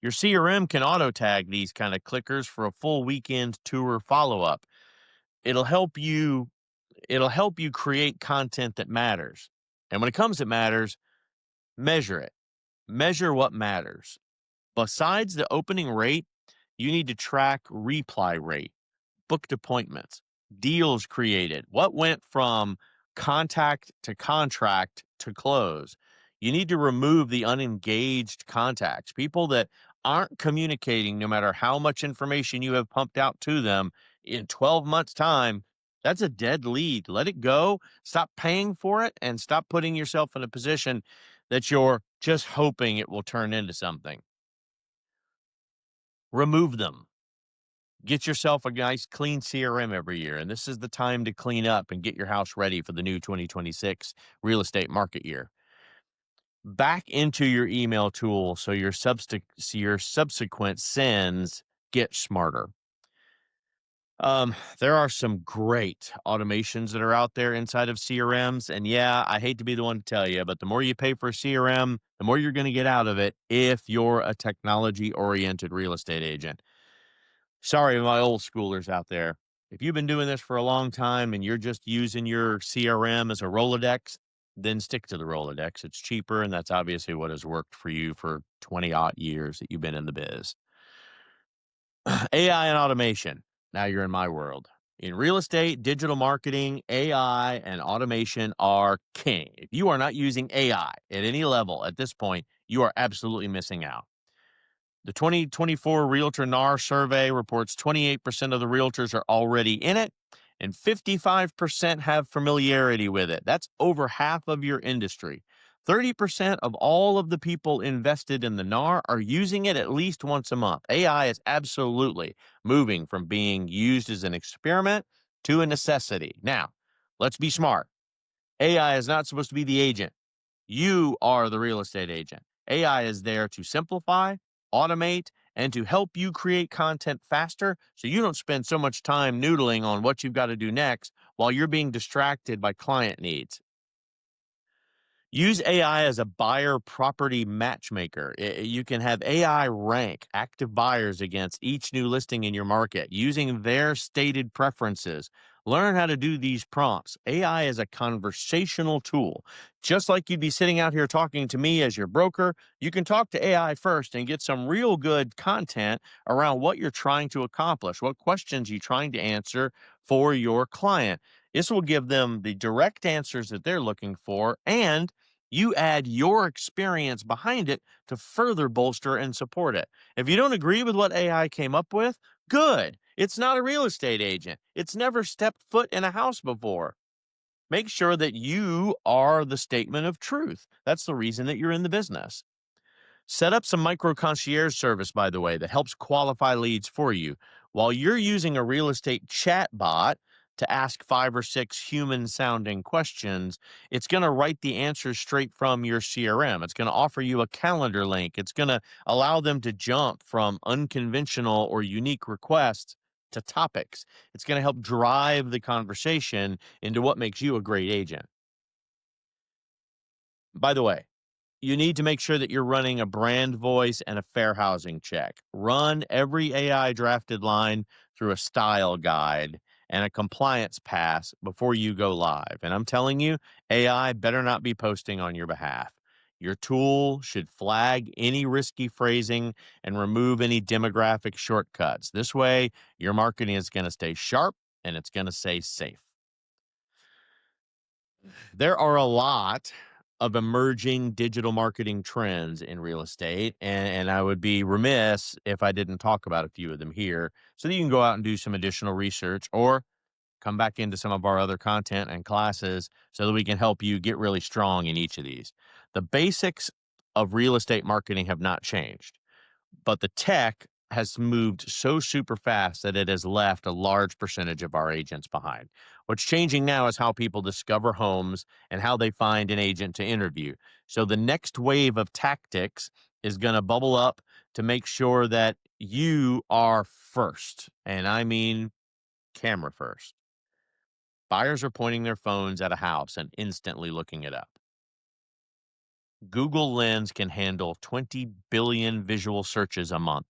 Your CRM can auto tag these kind of clickers for a full weekend tour follow up. It'll help you it'll help you create content that matters. And when it comes to matters, measure it. Measure what matters. Besides the opening rate, you need to track reply rate, booked appointments, deals created, what went from contact to contract to close. You need to remove the unengaged contacts, people that aren't communicating no matter how much information you have pumped out to them in 12 months' time. That's a dead lead. Let it go. Stop paying for it and stop putting yourself in a position that you're just hoping it will turn into something. Remove them. Get yourself a nice clean CRM every year. And this is the time to clean up and get your house ready for the new 2026 real estate market year. Back into your email tool so your subsequent sends get smarter. There are some great automations that are out there inside of CRMs. And yeah, I hate to be the one to tell you, but the more you pay for a CRM, the more you're going to get out of it if you're a technology oriented real estate agent. Sorry, my old schoolers out there. If you've been doing this for a long time and you're just using your CRM as a Rolodex, then stick to the Rolodex. It's cheaper, and that's obviously what has worked for you for 20 odd years that you've been in the biz. AI and automation. Now you're in my world. In real estate, digital marketing, AI and automation are king. If you are not using AI at any level at this point, you are absolutely missing out. The 2024 Realtor NAR survey reports 28% of the realtors are already in it and 55% have familiarity with it. That's over half of your industry. 30% of all of the people invested in the NAR are using it at least once a month. AI is absolutely moving from being used as an experiment to a necessity. Now, let's be smart. AI is not supposed to be the agent. You are the real estate agent. AI is there to simplify, automate, and to help you create content faster so you don't spend so much time noodling on what you've got to do next while you're being distracted by client needs. Use AI as a buyer property matchmaker. You can have AI rank active buyers against each new listing in your market using their stated preferences. Learn how to do these prompts. AI is a conversational tool. Just like you'd be sitting out here talking to me as your broker, you can talk to AI first and get some real good content around what you're trying to accomplish, what questions you're trying to answer for your client. This will give them the direct answers that they're looking for, and you add your experience behind it to further bolster and support it. If you don't agree with what AI came up with, good. It's not a real estate agent. It's never stepped foot in a house before. Make sure that you are the statement of truth. That's the reason that you're in the business. Set up some micro concierge service, by the way, that helps qualify leads for you. While you're using a real estate chat bot to ask 5 or 6 human sounding questions, it's going to write the answers straight from your CRM. It's going to offer you a calendar link. It's going to allow them to jump from unconventional or unique requests to topics. It's going to help drive the conversation into what makes you a great agent. By the way, you need to make sure that you're running a brand voice and a fair housing check. Run every AI drafted line through a style guide and a compliance pass before you go live. And I'm telling you, AI better not be posting on your behalf. Your tool should flag any risky phrasing and remove any demographic shortcuts. This way, your marketing is going to stay sharp and it's going to stay safe. There are a lot of emerging digital marketing trends in real estate, and I would be remiss if I didn't talk about a few of them here so that you can go out and do some additional research or come back into some of our other content and classes so that we can help you get really strong in each of these. The basics of real estate marketing have not changed, but the tech has moved so super fast that it has left a large percentage of our agents behind. What's changing now is how people discover homes and how they find an agent to interview. So the next wave of tactics is going to bubble up to make sure that you are first. And I mean camera first. Buyers are pointing their phones at a house and instantly looking it up. Google Lens can handle 20 billion visual searches a month.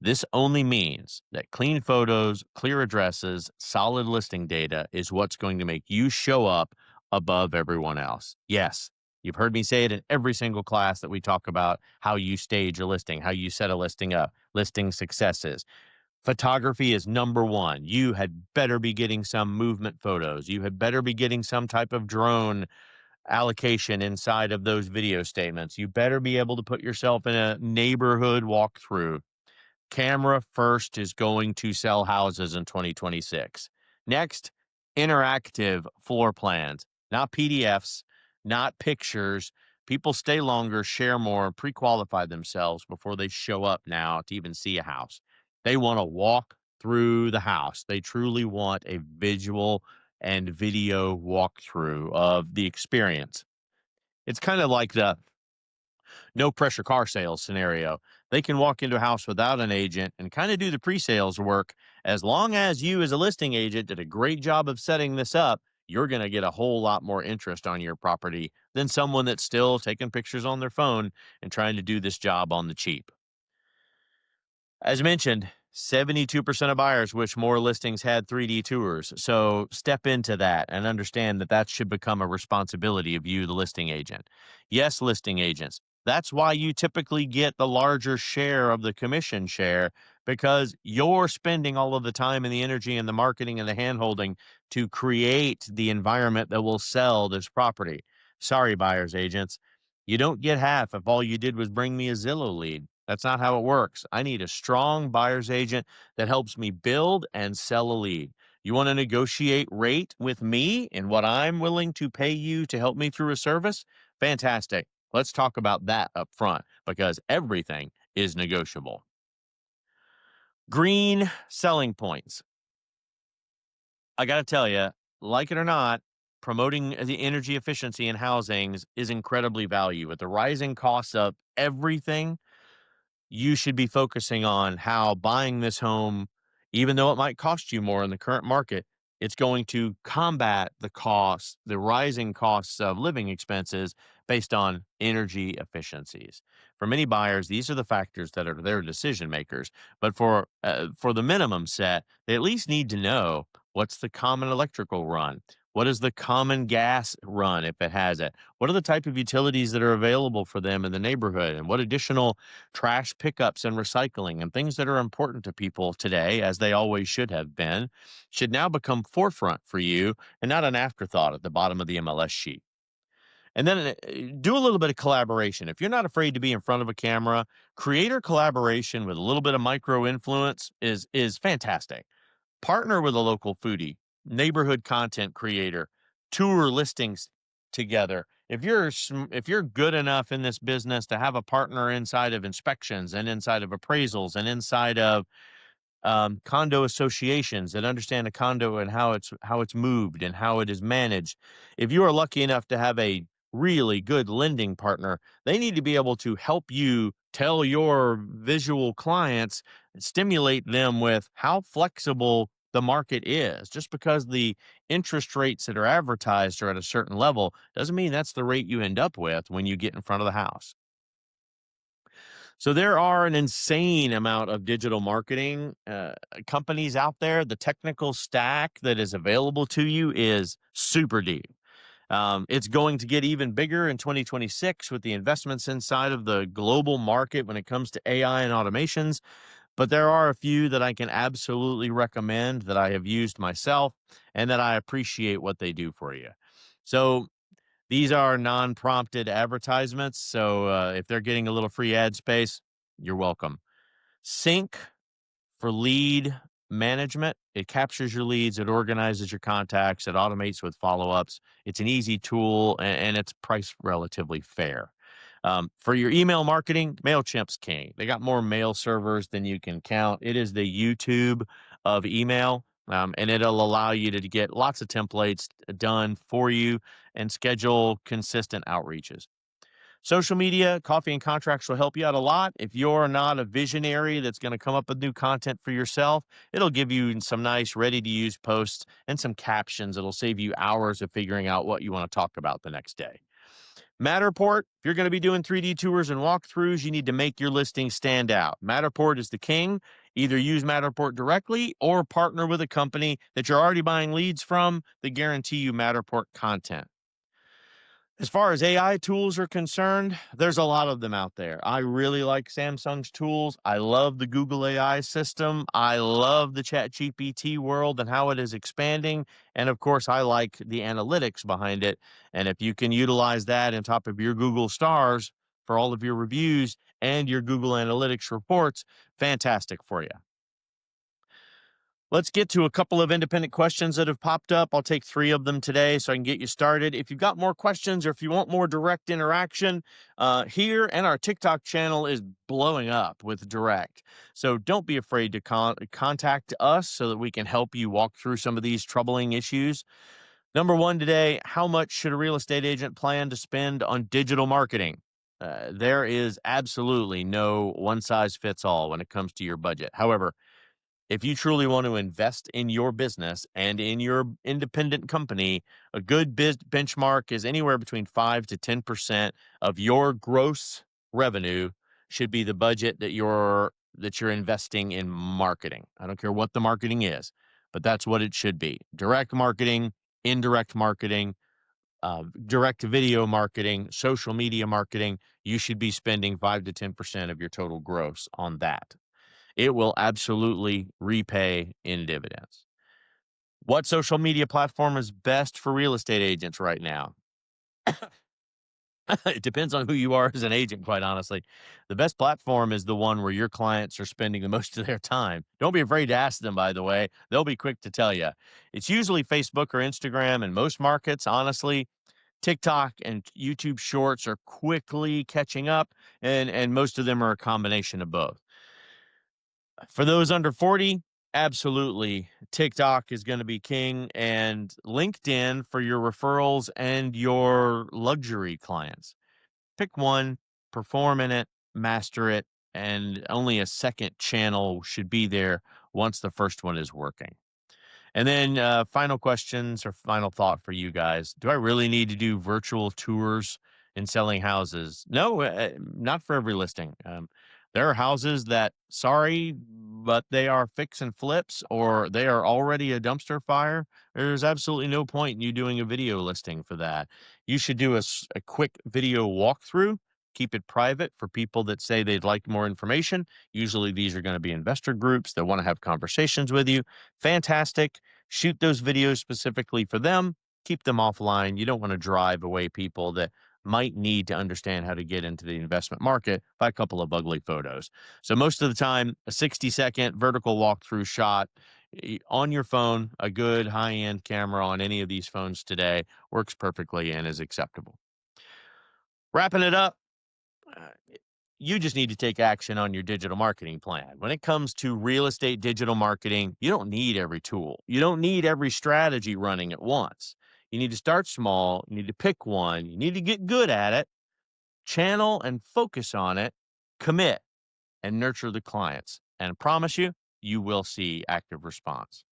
This only means that clean photos, clear addresses, solid listing data is what's going to make you show up above everyone else. Yes, you've heard me say it in every single class that we talk about how you stage a listing, how you set a listing up, listing successes. Photography is number one. You had better be getting some movement photos. You had better be getting some type of drone allocation inside of those video statements. You better be able to put yourself in a neighborhood walkthrough. Camera first is going to sell houses in 2026. Next, interactive floor plans, not PDFs, not pictures. People stay longer, share more, pre qualify themselves before they show up now to even see a house. They want to walk through the house. They truly want a visual and video walkthrough of the experience. It's kind of like the no pressure car sales scenario. They can walk into a house without an agent and kind of do the pre sales work. As long as you, as a listing agent, did a great job of setting this up, you're going to get a whole lot more interest on your property than someone that's still taking pictures on their phone and trying to do this job on the cheap. As mentioned, 72% of buyers wish more listings had 3D tours. So step into that and understand that that should become a responsibility of you, the listing agent. Yes, listing agents. That's why you typically get the larger share of the commission share because you're spending all of the time and the energy and the marketing and the handholding to create the environment that will sell this property. Sorry, buyers agents. You don't get half if all you did was bring me a Zillow lead. That's not how it works. I need a strong buyer's agent that helps me build and sell a lead. You want to negotiate rate with me and what I'm willing to pay you to help me through a service? Fantastic. Let's talk about that up front because everything is negotiable. Green selling points. I got to tell you, like it or not, promoting the energy efficiency in housings is incredibly valuable. With the rising costs of everything, you should be focusing on how buying this home, even though it might cost you more in the current market, it's going to combat the costs, the rising costs of living expenses based on energy efficiencies. For many buyers, these are the factors that are their decision makers. But for the minimum set, they at least need to know what's the common electrical run. What is the common gas run if it has it? What are the type of utilities that are available for them in the neighborhood? And what additional trash pickups and recycling and things that are important to people today, as they always should have been, should now become forefront for you and not an afterthought at the bottom of the MLS sheet. And then do a little bit of collaboration. If you're not afraid to be in front of a camera, creator collaboration with a little bit of micro influence is fantastic. Partner with a local foodie, neighborhood content creator, tour listings together. If you're good enough in this business to have a partner inside of inspections and inside of appraisals and inside of condo associations that understand a condo and how it's moved and how it is managed. If you are lucky enough to have a really good lending partner, they need to be able to help you tell your visual clients, stimulate them with how flexible the market is. Just because the interest rates that are advertised are at a certain level doesn't mean that's the rate you end up with when you get in front of the house. So there are an insane amount of digital marketing companies out there. The technical stack that is available to you is super deep. It's going to get even bigger in 2026 with the investments inside of the global market when it comes to AI and automations. But there are a few that I can absolutely recommend that I have used myself and that I appreciate what they do for you. So these are non-prompted advertisements, so, if they're getting a little free ad space, you're welcome. Sync for lead management. It captures your leads, it organizes your contacts, it automates with follow-ups. It's an easy tool, and it's priced relatively fair. For your email marketing, MailChimp's king. They got more mail servers than you can count. It is the YouTube of email, and it'll allow you to get lots of templates done for you and schedule consistent outreaches. Social media, coffee and contracts will help you out a lot. If you're not a visionary that's going to come up with new content for yourself, it'll give you some nice ready to use posts and some captions. It'll save you hours of figuring out what you want to talk about the next day. Matterport, if you're going to be doing 3D tours and walkthroughs, you need to make your listing stand out. Matterport is the king. Either use Matterport directly or partner with a company that you're already buying leads from that guarantee you Matterport content. As far as AI tools are concerned, there's a lot of them out there. I really like Samsung's tools. I love the Google AI system. I love the ChatGPT world and how it is expanding. And of course, I like the analytics behind it. And if you can utilize that on top of your Google stars for all of your reviews and your Google Analytics reports, fantastic for you. Let's get to a couple of independent questions that have popped up. I'll take 3 of them today so I can get you started. If you've got more questions or if you want more direct interaction, here and our TikTok channel is blowing up with direct. So don't be afraid to contact us so that we can help you walk through some of these troubling issues. Number 1 today, how much should a real estate agent plan to spend on digital marketing? There is absolutely no one size fits all when it comes to your budget. However, if you truly want to invest in your business and in your independent company, a good benchmark is anywhere between 5 to 10% of your gross revenue should be the budget that you're investing in marketing. I don't care what the marketing is, but that's what it should be. Direct marketing, indirect marketing, direct video marketing, social media marketing, you should be spending 5 to 10% of your total gross on that. It will absolutely repay in dividends. What social media platform is best for real estate agents right now? It depends on who you are as an agent, quite honestly. The best platform is the one where your clients are spending the most of their time. Don't be afraid to ask them, by the way. They'll be quick to tell you. It's usually Facebook or Instagram in most markets, honestly. TikTok and YouTube Shorts are quickly catching up, and most of them are a combination of both. For those under 40, absolutely. TikTok is going to be king, and LinkedIn for your referrals and your luxury clients. Pick one, perform in it, master it, and only a second channel should be there once the first one is working. And then final questions or final thought for you guys. Do I really need to do virtual tours in selling houses? No, not for every listing. There are houses that, sorry, but they are fix and flips or they are already a dumpster fire. There's absolutely no point in you doing a video listing for that. You should do a quick video walkthrough. Keep it private for people that say they'd like more information. Usually these are going to be investor groups that want to have conversations with you. Fantastic. Shoot those videos specifically for them. Keep them offline. You don't want to drive away people that might need to understand how to get into the investment market by a couple of ugly photos. So most of the time, a 60-second vertical walkthrough shot on your phone, a good high-end camera on any of these phones today works perfectly and is acceptable. Wrapping it up, uh, you just need to take action on your digital marketing plan. When it comes to real estate digital marketing, you don't need every tool. You don't need every strategy running at once. You need to start small. You need to pick one. You need to get good at it, channel and focus on it, commit and nurture the clients. And I promise you, you will see active response.